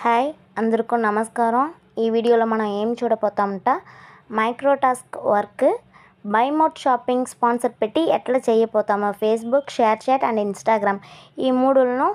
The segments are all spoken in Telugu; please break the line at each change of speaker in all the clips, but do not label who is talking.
హాయ్ అందరికీ నమస్కారం. ఈ వీడియోలో మనం ఏం చూడబోతామంట micro task work by mode shopping sponsor పెట్టి ఎట్లా చేయబోతామో Facebook, ShareChat and Instagram ఈ మూడులను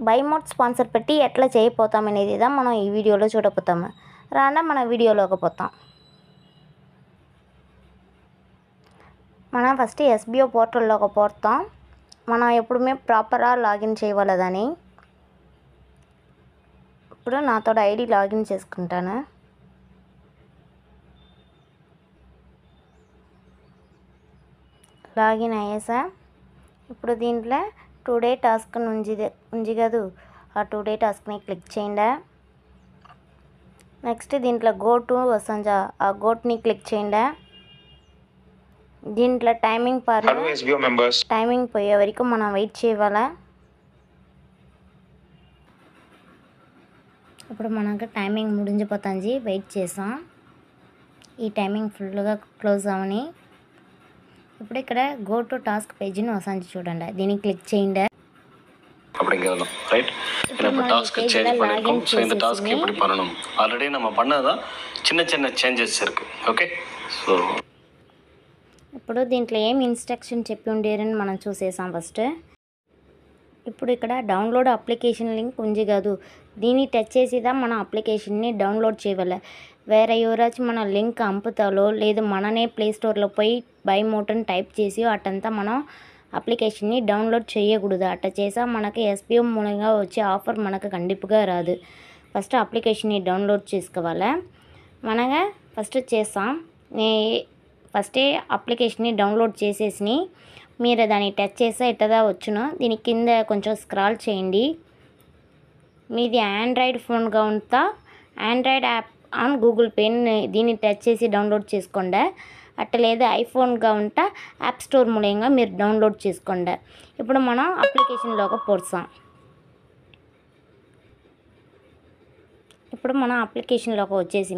బై మోడ్ స్పాన్సర్ పెట్టి ఎట్లా చేయబోతాం అనేది మనం ఈ వీడియోలో చూడబోతాము. రాండా మన వీడియోలోకి పోతాం. మనం ఫస్ట్ ఎస్బిఓ పోర్టల్లోకి పోతాం. మనం ఎప్పుడుమే ప్రాపర్గా లాగిన్ చేయవలదని. ఇప్పుడు నాతో ఐడి లాగిన్ చేసుకుంటాను. లాగిన్ అయ్యేసా. ఇప్పుడు దీంట్లో టుడే టాస్క్ ఉంది కదా, ఆ టుడే టాస్క్ని క్లిక్ చేయండి. నెక్స్ట్ దీంట్లో గో టు వసంజా, ఆ గోట్ని క్లిక్ చేయండి. దీంట్లో టైమింగ్ టైమింగ్ పోయే వరకు మనం వెయిట్ చేయాలా. ఇప్పుడు మనకు టైమింగ్ ముడిపోతుంది, వెయిట్ చేసాం. ఈ టైమింగ్ ఫుల్గా క్లోజ్ అవని. ఇప్పుడు ఇక్కడ గో టు టాస్క్ పేజీని వసంజి చూడండి, దీన్ని క్లిక్ చేయండి.
ஆல்ரெடி நம்ம பண்ணதான் சின்ன சேஞ்சஸ் இருக்கு. ఓకే సో
ఇప్పుడు దీంట్లో ఏం ఇన్స్ట్రక్షన్ చెప్పి ఉండేరని మనం చూసేసాం ఫస్ట్. ఇప్పుడు ఇక్కడ డౌన్లోడ్ అప్లికేషన్ లింక్ ఉంది కాదు, దీన్ని టచ్ చేసిదా మన అప్లికేషన్ని డౌన్లోడ్ చేయాలి. వేరే ఎవరాச்சுం మన లింక్ అంపుతాలో లేదు మననే ప్లేస్టోర్లో పోయి బై మోటన్ టైప్ చేసి అటంతా మనం అప్లికేషన్ని డౌన్లోడ్ చేయకూడదు. అట్లా చేసా మనకి ఎస్బిఓ మూలంగా వచ్చే ఆఫర్ మనకు కండిపుగా రాదు. ఫస్ట్ అప్లికేషన్ని డౌన్లోడ్ చేసుకోవాలి. మనగా ఫస్ట్ చేస్తాం. ఫస్టే అప్లికేషన్ని డౌన్లోడ్ చేసేసి మీరు దాన్ని టచ్ చేస్తే ఎట్టదా వచ్చును. దీని కింద కొంచెం స్క్రాల్ చేయండి. మీది ఆండ్రాయిడ్ ఫోన్గా ఉంటా ఆండ్రాయిడ్ యాప్ ఆన్ గూగుల్ పేని దీన్ని టచ్ చేసి డౌన్లోడ్ చేసుకోండి. అట్ట లేదా ఐఫోన్గా ఉంటా యాప్ స్టోర్ మూలంగా మీరు డౌన్లోడ్ చేసుకోండి. ఇప్పుడు మనం అప్లికేషన్లోకి పోర్సాం. ఇప్పుడు మనం అప్లికేషన్లోకి వచ్చేసి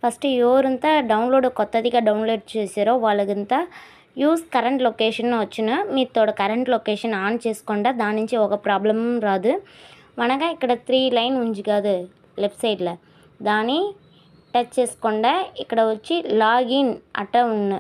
ఫస్ట్ ఎవరంతా కొత్తదిగా డౌన్లోడ్ చేసారో వాళ్ళకంతా యూస్ కరెంట్ లొకేషన్ వచ్చిన మీతో కరెంట్ లొకేషన్ ఆన్ చేసుకోండి. దాని నుంచి ఒక ప్రాబ్లం రాదు. మనగా ఇక్కడ 3 లైన్ ఉంది కాదు లెఫ్ట్ సైడ్లో, దాన్ని టచ్ చేసుకోండి. ఇక్కడ వచ్చి లాగిన్ అట్ట ఉన్న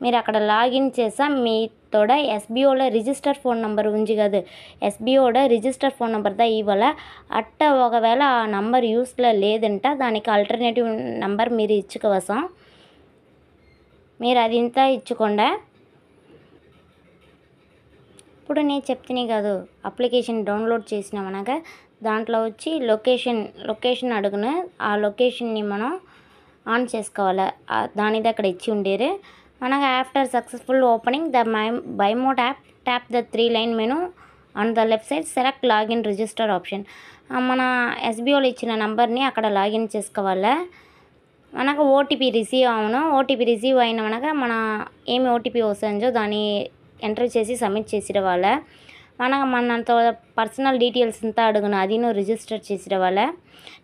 మీరు అక్కడ లాగిన్ చేసా మీతోడ ఎస్బిఓలో రిజిస్టర్ ఫోన్ నెంబర్ ఉంది కదా, ఎస్బిఓడ రిజిస్టర్ ఫోన్ నెంబర్దా ఇవాళ అట్ట ఒకవేళ ఆ నంబర్ యూస్లో లేదంట దానికి ఆల్టర్నేటివ్ నెంబర్ మీరు ఇచ్చుకోవసం. మీరు అది ఇంత ఇచ్చుకోండి. ఇప్పుడు నేను చెప్తాను కాదు, అప్లికేషన్ డౌన్లోడ్ చేసినామనగా దాంట్లో వచ్చి లొకేషన్ అడుగును, ఆ లొకేషన్ని మనం ఆన్ చేసుకోవాలి. దానిది అక్కడ ఇచ్చి ఉండేరు. మనకు after successful opening the by mod app tap the 3 line menu on the left side select login register option. మన ఎస్బిఓలో ఇచ్చిన నెంబర్ని అక్కడ లాగిన్ చేసుకోవాలి. మనకు ఓటీపీ రిసీవ్ అవును. ఓటీపీ రిసీవ్ అయిన మన ఏమి ఓటీపీ వస్తుందో దాన్ని ఎంటర్ చేసి సబ్మిట్ చేసిరవాళ్ళ. మనతో పర్సనల్ డీటెయిల్స్ అంతా అడుగును, అది నువ్వు రిజిస్టర్ చేసిరవాళ్ళ.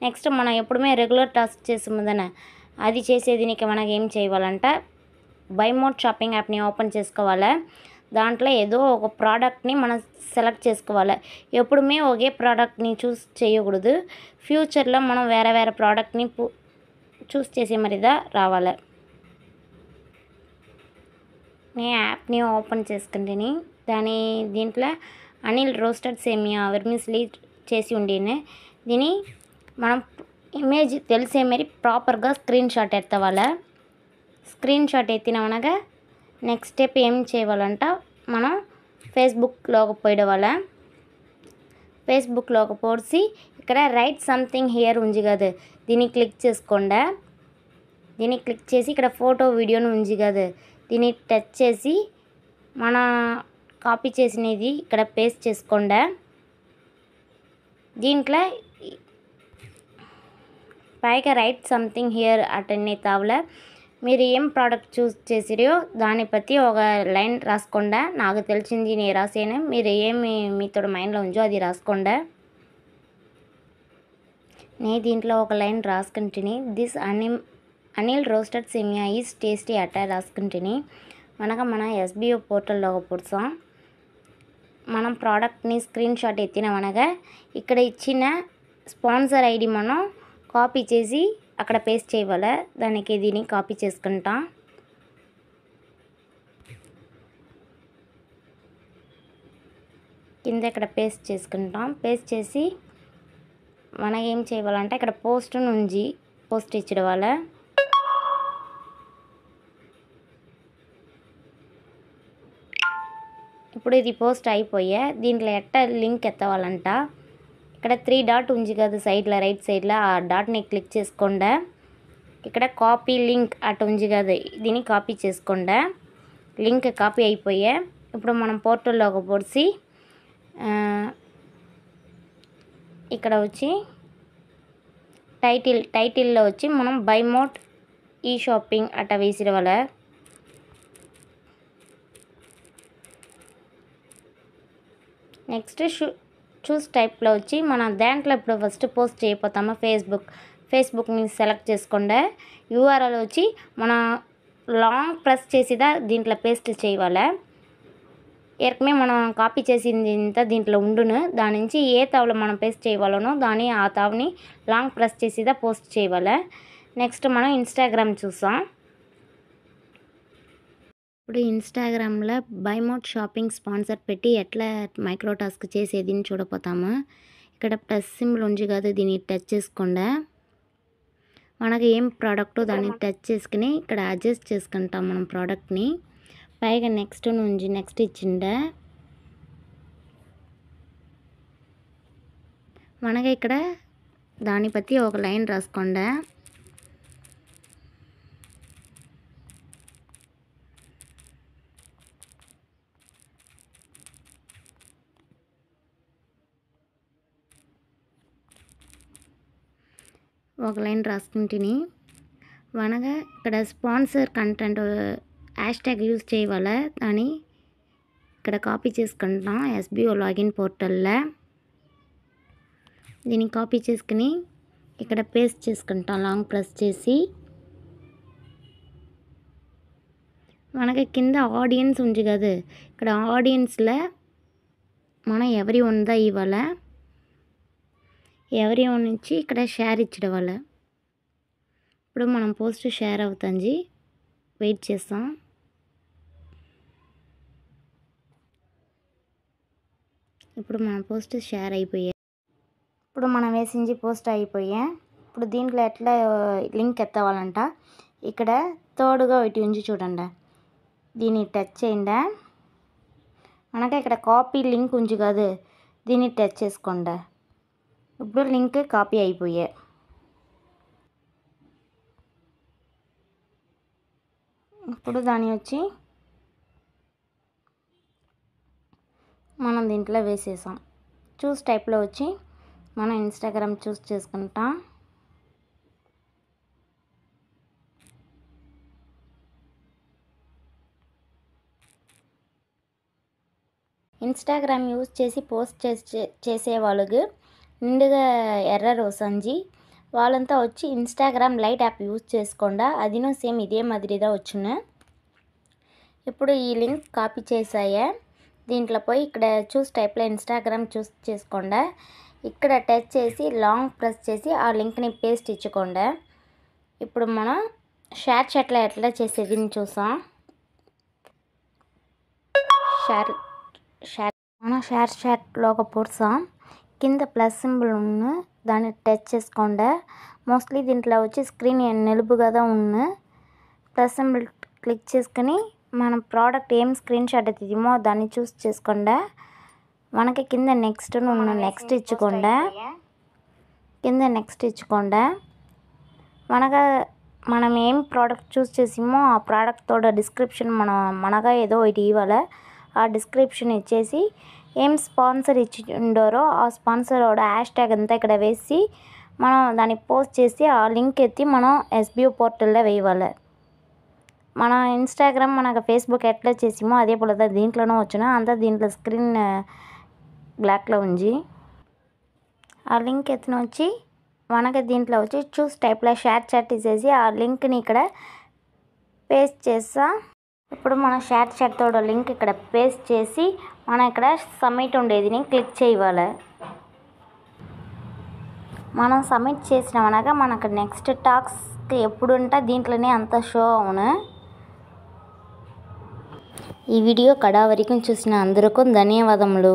నెక్స్ట్ మనం ఎప్పుడుమే రెగ్యులర్ టాస్క్ చేసే ముందన అది చేసేదినికి మనకి ఏం చేయాలంట, బై మోడ్ షాపింగ్ యాప్ని ఓపెన్ చేసుకోవాలి. దాంట్లో ఏదో ఒక ప్రోడక్ట్ని మనం సెలెక్ట్ చేసుకోవాలి. ఎప్పుడుమే ఒకే ప్రోడక్ట్ని చూస్ చేయకూడదు. ఫ్యూచర్లో మనం వేరే ప్రోడక్ట్ని చూస్ చేసే మరిదా రావాలి. నేను యాప్ని ఓపెన్ చేసుకుంటేని దీంట్లో అనిల్ రోస్టెడ్ సేమియా వెర్మిస్లీ చేసి ఉండేనే. దీన్ని మనం ఇమేజ్ తెలిసే మరి ప్రాపర్గా స్క్రీన్ షాట్ ఎత్తవాలి. స్క్రీన్ షాట్ ఎత్తినామనగా నెక్స్ట్ స్టెప్ ఏం చేయాలంట, మనం ఫేస్బుక్లోకి పోయడవాళ్ళ. ఫేస్బుక్లోకి పోసి ఇక్కడ రైట్ సంథింగ్ హియర్ ఉంది కదా, దీన్ని క్లిక్ చేసుకోండి. దీన్ని క్లిక్ చేసి ఇక్కడ ఫోటో వీడియోని ఉంది కదా, దీన్ని టచ్ చేసి మన కాపీ చేసినది ఇక్కడ పేస్ట్ చేసుకోండి. దీంట్లో పైగా రైట్ సంథింగ్ హియర్ అటెండ్ తావల మీరు ఏం ప్రోడక్ట్ చూస్ చేసిరో దాన్ని బట్టి ఒక లైన్ రాసుకోండి. నాకు తెలిసింది నేను రాసాను, మీరు ఏమి మీతో మైండ్లో ఉంచో అది రాసుకోండి. నేను దీంట్లో ఒక లైన్ రాసుకుంటుని దిస్ అనిల్ రోస్టెడ్ సేమియా ఈజ్ టేస్టీ అట్ట రాసుకుంటుని. మన ఎస్బిఓ పోర్టల్లోకి పోర్సాం. మనం ప్రోడక్ట్ని స్క్రీన్ షాట్ ఎత్తినామనగా ఇక్కడ ఇచ్చిన స్పాన్సర్ ఐడి మనం కాపీ చేసి అక్కడ పేస్ట్ చేయాలి. దానికి దీన్ని కాపీ చేసుకుంటా. కింద ఇక్కడ పేస్ట్ చేసుకుంటాం. పేస్ట్ చేసి మనం ఏం చేయాలంటే ఇక్కడ పోస్ట్ నుంచి పోస్ట్ ఇచ్చడం వల్ల ఇప్పుడు ఇది పోస్ట్ అయిపోయే. దీంట్లో లింక్ ఎత్తవాలంట. ఇక్కడ 3 డాట్ ఉంది కదా సైడ్లో, రైట్ సైడ్లో, ఆ డాట్ని క్లిక్ చేసుకోండి. ఇక్కడ కాపీ లింక్ అటు ఉంది కదా, దీన్ని కాపీ చేసుకోండి. లింక్ కాపీ అయిపోయే. ఇప్పుడు మనం పోర్టల్లోకి పొడిచి ఇక్కడ వచ్చి టైటిల్లో వచ్చి మనం బై మోడ్ ఈ షాపింగ్ అట్ట వేసిన వల్ల నెక్స్ట్ చూస్ టైప్లో వచ్చి మన దాంట్లో ఇప్పుడు ఫస్ట్ పోస్ట్ చేయకపోతామా ఫేస్బుక్ని సెలెక్ట్ చేసుకోండి. యూఆర్ఎల్ వచ్చి మన లాంగ్ ప్రెస్ చేసిదా దీంట్లో పేస్ట్ చేయాలి. ఏరకమే మనం కాపీ చేసింది ఇంత దీంట్లో ఉండును. దాని నుంచి ఏ తావులో మనం పేస్ట్ చేయవాలనో ఆ తావుని లాంగ్ ప్రెస్ చేసిదా పోస్ట్ చేయాలి. నెక్స్ట్ మనం ఇన్స్టాగ్రామ్ చూసాం. ఇప్పుడు ఇన్స్టాగ్రామ్లో బై మోడ్ షాపింగ్ స్పాన్సర్ పెట్టి ఎట్లా మైక్రో టాస్క్ చేసేదిని చూడపోతాము. ఇక్కడ ప్లస్ సింబల్ ఉంది కదా, దీన్ని టచ్ చేసుకోండి. మనకి ఏం ప్రోడక్ట్ దాన్ని టచ్ చేసుకుని ఇక్కడ అడ్జస్ట్ చేసుకుంటాం మనం ప్రోడక్ట్ని. పైగా నెక్స్ట్ నుంచి నెక్స్ట్ ఇచ్చిండే. మనకి ఇక్కడ దాని బట్టి ఒక లైన్ రాసుకోండి. ఒక లైన్ రాసుకుంటుని మనగా ఇక్కడ sponsor content hash tag use చేయాలి. దాన్ని ఇక్కడ కాపీ చేసుకుంటాం ఎస్బీఓ లాగిన్ పోర్టల్లో. దీన్ని కాపీ చేసుకుని ఇక్కడ పేస్ట్ చేసుకుంటాం లాంగ్ ప్రెస్ చేసి. మనకి కింద ఆడియన్స్ ఉంది కదా, ఇక్కడ ఆడియన్స్లో మనం ఎవరి ఉందా ఇవ్వాలి. ఎవరి నుంచి ఇక్కడ షేర్ ఇచ్చడం వల్ల ఇప్పుడు మనం పోస్ట్ షేర్ అవుతుంది. వెయిట్ చేస్తాం. ఇప్పుడు మన పోస్ట్ షేర్ అయిపోయాయి. ఇప్పుడు మనం వేసింది పోస్ట్ అయిపోయా. ఇప్పుడు దీంట్లో ఎట్లా లింక్ ఎత్తవాలంట. ఇక్కడ తోడుగా ఒకటి ఉంచి చూడండి, దీన్ని టచ్ చేయండి. మనకి ఇక్కడ కాపీ లింక్ ఉంచి కాదు, దీన్ని టచ్ చేసుకోండి. ఇప్పుడు లింక్ కాపీ అయిపోయా. ఇప్పుడు దాన్ని వచ్చి మనం దీంట్లో వేసేసాం. చూస్ టైప్లో వచ్చి మనం ఇన్స్టాగ్రామ్ చూస్ చేసుకుంటాం. ఇన్స్టాగ్రామ్ యూజ్ చేసి పోస్ట్ చేసే వాళ్ళకి నిండుగా ఎర్రర్ వస్తుంది. వాళ్ళంతా వచ్చి ఇన్స్టాగ్రామ్ లైట్ యాప్ యూజ్ చేసుకోండా, అదినూ సేమ్ ఇదే మాదిరిగా వచ్చును. ఇప్పుడు ఈ లింక్ కాపీ చేసాయే. దీంట్లో పోయి ఇక్కడ చూస్ టైప్లో ఇన్స్టాగ్రామ్ చూస్ చేసుకోండా. ఇక్కడ టచ్ చేసి లాంగ్ ప్రెస్ చేసి ఆ లింక్ని పేస్ట్ ఇచ్చుకోండి. ఇప్పుడు మనం షేర్ చాట్లో ఎట్లా చేసేది చూసాం. మనం షేర్ చాట్లోకి పొడుసాం. కింద ప్లస్ సింబల్ ఉన్న దాన్ని టచ్ చేసుకోండి. మోస్ట్లీ దీంట్లో వచ్చి స్క్రీన్ నిలుపు కదా ఉన్న ప్లస్ సింబల్ క్లిక్ చేసుకుని మనం ప్రోడక్ట్ ఏం స్క్రీన్ షాట్ అవుతుందేమో దాన్ని చూస్ చేసుకోండి. మనకి కింద నెక్స్ట్ ఉన్న నెక్స్ట్ ఇచ్చుకోండి. కింద నెక్స్ట్ ఇచ్చుకోండి. మనం ఏం ప్రోడక్ట్ చూస్ చేసామో ఆ ప్రోడక్ట్ తోడ డిస్క్రిప్షన్ మనగా ఏదో ఒకటి ఇవ్వాలి. ఆ డిస్క్రిప్షన్ ఇచ్చేసి ఏం స్పాన్సర్ ఇచ్చి ఉండారో ఆ స్పాన్సర్ హ్యాష్ ట్యాగ్ అంతా ఇక్కడ వేసి మనం దాన్ని పోస్ట్ చేసి ఆ లింక్ ఎత్తి మనం ఎస్బీఓ పోర్టల్లో వేయాలి. మన ఇన్స్టాగ్రామ్ మనకు ఫేస్బుక్ ఎట్లా చేసామో అదే పోల దీంట్లోనూ వచ్చిన అంతా దీంట్లో స్క్రీన్ బ్లాక్లో ఉంది. ఆ లింక్ ఎత్తిన వచ్చి మనకి దీంట్లో వచ్చి చూస్ టైప్లో షేర్ చాట్ ఇచ్చేసి ఆ లింక్ని ఇక్కడ పేస్ట్ చేస్తా. ఇప్పుడు మన షేర్ చాట్ తోడ లింక్ ఇక్కడ పేస్ట్ చేసి మనం ఇక్కడ సబ్మిట్ ఉండేదిని క్లిక్ చేయాలి. మనం సబ్మిట్ చేసినామనగా మనకు నెక్స్ట్ టాస్క్ ఎప్పుడు ఉంటే దీంట్లోనే అంత షో అవును. ఈ వీడియో కడా వరకు చూసిన అందరికీ ధన్యవాదములు.